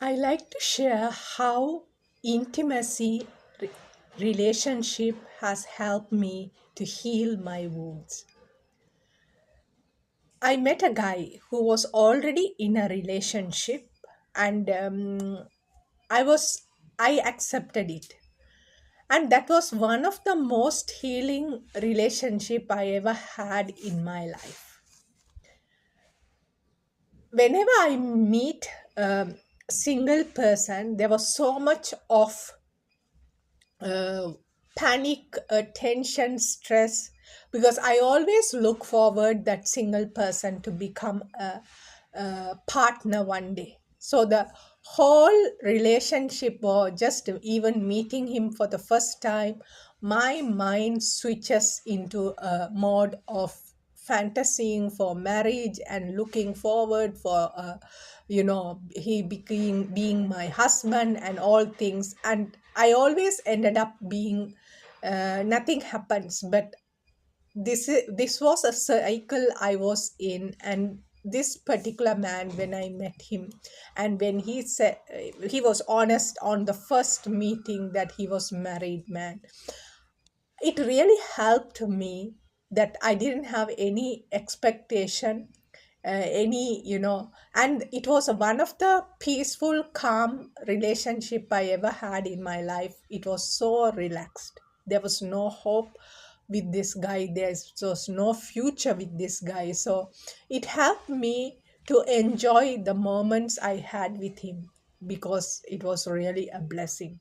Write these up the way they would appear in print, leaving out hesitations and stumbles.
I like to share how intimacy relationship has helped me to heal my wounds. I met a guy who was already in a relationship and I was I accepted it. And that was one of the most healing relationship I ever had in my life. Whenever I meet a single person, there was so much of uh, panic, tension, stress, because I always look forward that single person to become a partner one day. So the whole relationship or just even meeting him for the first time, my mind switches into a mode of fantasying for marriage and looking forward for he being my husband and all things, and I always ended up being nothing happens. But this was a cycle I was in. And this particular man, when I met him, and when he said he was honest on the first meeting that he was married man, it really helped me that I didn't have any expectation, and it was one of the peaceful, calm relationship I ever had in my life. It was so relaxed. There was no hope with this guy. There was no future with this guy. So it helped me to enjoy the moments I had with him because it was really a blessing.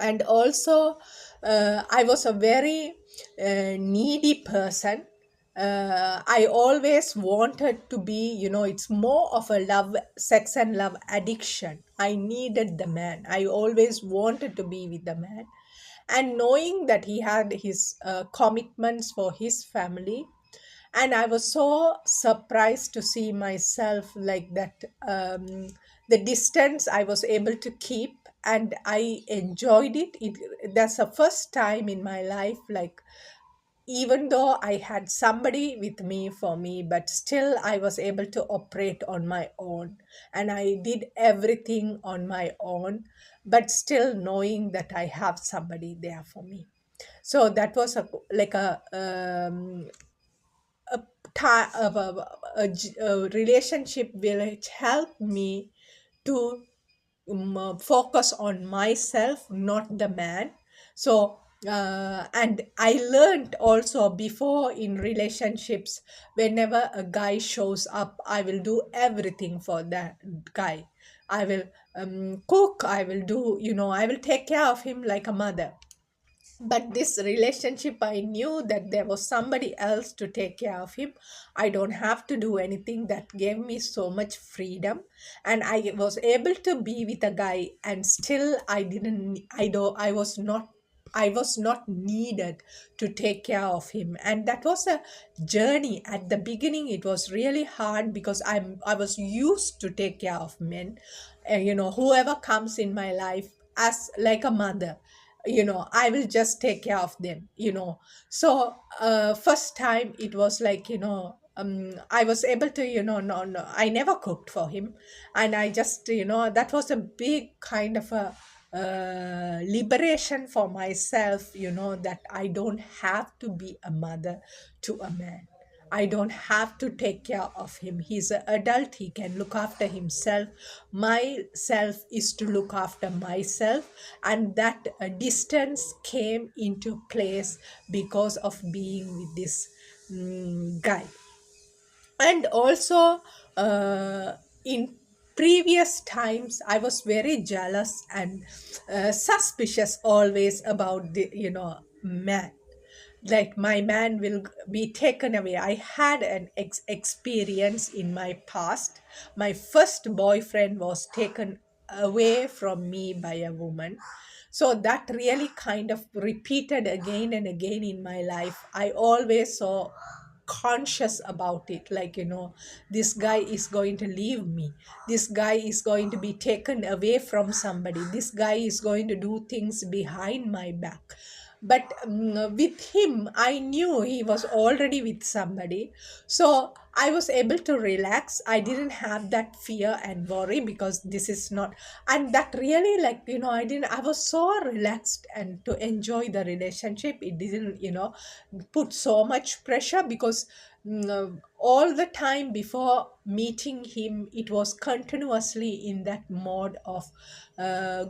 And also I was a very needy person. I always wanted to be, it's more of a love, sex and love addiction. I needed the man. I always wanted to be with the man. And knowing that he had his commitments for his family, and I was so surprised to see myself like that. The distance I was able to keep, and I enjoyed it. That's the first time in my life, like, even though I had somebody with me for me, but still I was able to operate on my own, and I did everything on my own, but still knowing that I have somebody there for me. So that was a, a relationship which helped me to focus on myself, not the man. So and I learned also before in relationships, whenever a guy shows up, I will do everything for that guy. I will cook, I will do, I will take care of him like a mother. But this relationship, I knew that there was somebody else to take care of him. I don't have to do anything. That gave me so much freedom, and I was able to be with a guy, and still I didn't I do I was not needed to take care of him. And that was a journey. At the beginning it was really hard because I was used to take care of men, whoever comes in my life as like a mother. I will just take care of them. So first time it was like, I was able to, no, no, I never cooked for him. And I just, that was a big kind of a liberation for myself, that I don't have to be a mother to a man. I don't have to take care of him. He's an adult. He can look after himself. Myself is to look after myself. And that distance came into place because of being with this guy. And also in previous times I was very jealous and suspicious always about the man, like my man will be taken away. I had an experience in my past. My first boyfriend was taken away from me by a woman. So that really kind of repeated again and again in my life. I always saw conscious about it, like, this guy is going to leave me, this guy is going to be taken away from somebody, this guy is going to do things behind my back. But with him I knew he was already with somebody. So I was able to relax. I didn't have that fear and worry because this is not, and that really, like, I was so relaxed and to enjoy the relationship. It didn't, put so much pressure because all the time before meeting him, it was continuously in that mode of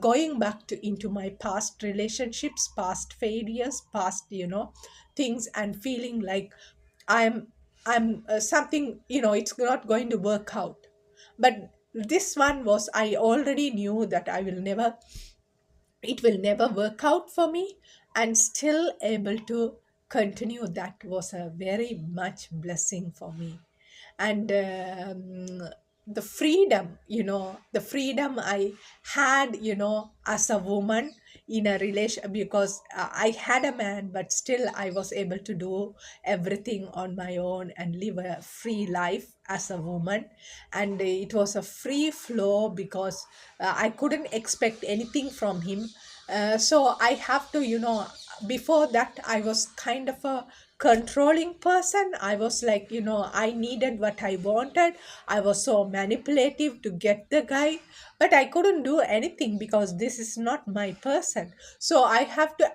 going back to into my past relationships, past failures, past, things, and feeling like I'm I'm something, it's not going to work out. But this one was, I already knew that it will never work out for me, and still able to continue. That was a very much blessing for me. And the freedom I had, as a woman in a relation, because I had a man, but still I was able to do everything on my own and live a free life as a woman. And it was a free flow because I couldn't expect anything from him. So I have to, before that I was kind of a controlling person. I was like, I needed what I wanted. I was so manipulative to get the guy, but I couldn't do anything because this is not my person. So I have to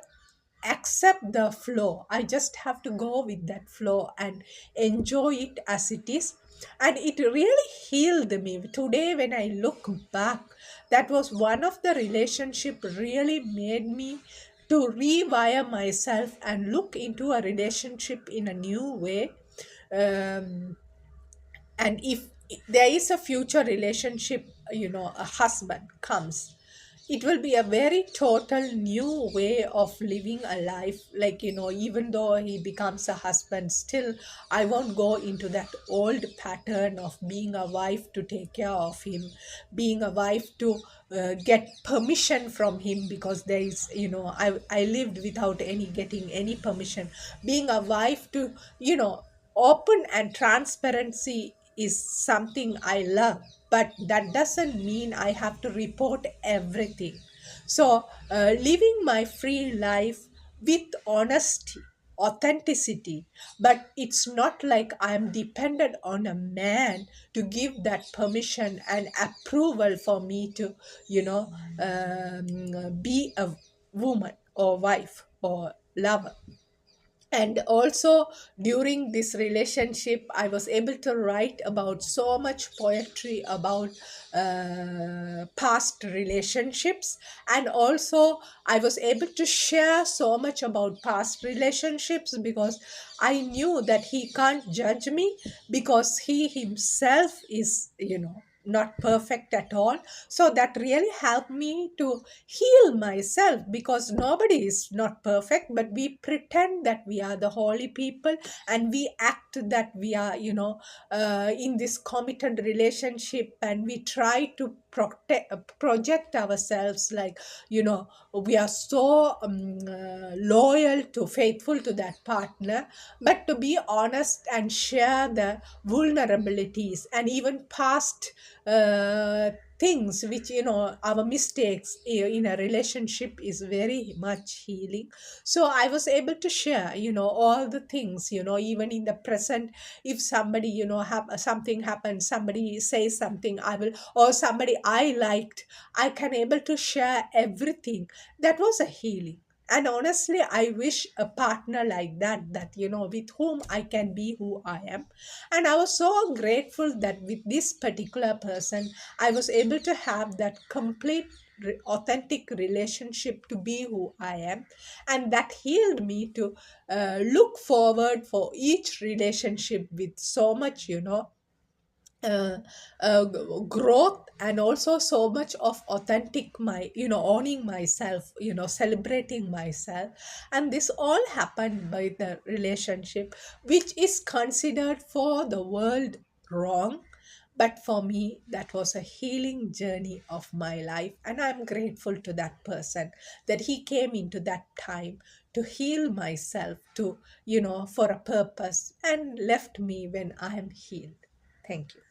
accept the flow. I just have to go with that flow and enjoy it as it is. And it really healed me. Today when I look back, that was one of the relationship really made me to rewire myself and look into a relationship in a new way. um, and if there is a future relationship, a husband comes, it will be a very total new way of living a life. Like, even though he becomes a husband, still I won't go into that old pattern of being a wife to take care of him, being a wife to get permission from him, because there is, I lived without any getting any permission. Being a wife to, open and transparency is something I love, but that doesn't mean I have to report everything. So, living my free life with honesty, authenticity, but it's not like I'm dependent on a man to give that permission and approval for me to, be a woman or wife or lover. And also during this relationship I was able to write about so much poetry about past relationships. And also I was able to share so much about past relationships because I knew that he can't judge me, because he himself is, not perfect at all. So that really helped me to heal myself, because nobody is not perfect, but we pretend that we are the holy people, and we act that we are, in this committed relationship, and we try to project ourselves like, we are so loyal to faithful to that partner. But to be honest and share the vulnerabilities and even past things which, our mistakes in a relationship is very much healing. So I was able to share, all the things, even in the present. If somebody, have something happens, somebody says something, I will, or somebody I liked, I can able to share everything. That was a healing. And honestly, I wish a partner like that, with whom I can be who I am. And I was so grateful that with this particular person, I was able to have that complete authentic relationship to be who I am. And that healed me to look forward for each relationship with so much, uh, growth, and also so much of authentic, my, owning myself, celebrating myself. And this all happened by the relationship, which is considered for the world wrong, but for me that was a healing journey of my life. And I'm grateful to that person, that he came into that time to heal myself, to, for a purpose, and left me when I am healed. Thank you.